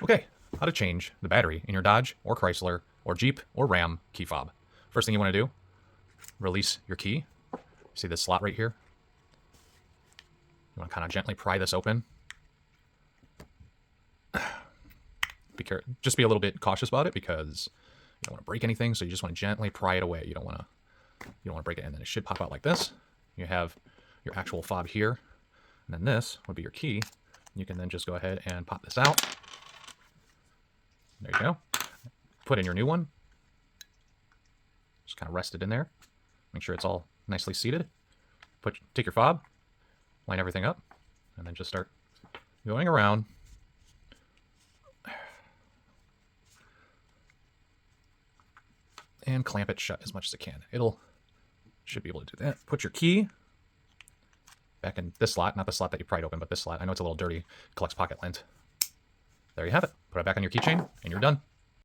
Okay, how to change the battery in your Dodge or Chrysler or Jeep or Ram key fob. First thing you want to do, release your key. See this slot right here? You want to kind of gently pry this open. Just be a little bit cautious about it because you don't want to break anything, so you just want to gently pry it away. You don't want to break it, and then it should pop out like this. You have your actual fob here, and then this would be your key. You can then just go ahead and pop this out. There you go. Put in your new one. Just kind of rest it in there. Make sure it's all nicely seated. Take your fob, line everything up, and then just start going around. And clamp it shut as much as it can. Should be able to do that. Put your key back in this slot, not the slot that you pried open, but this slot. I know it's a little dirty. Collects pocket lint. There you have it. Put it back on your keychain, and you're done.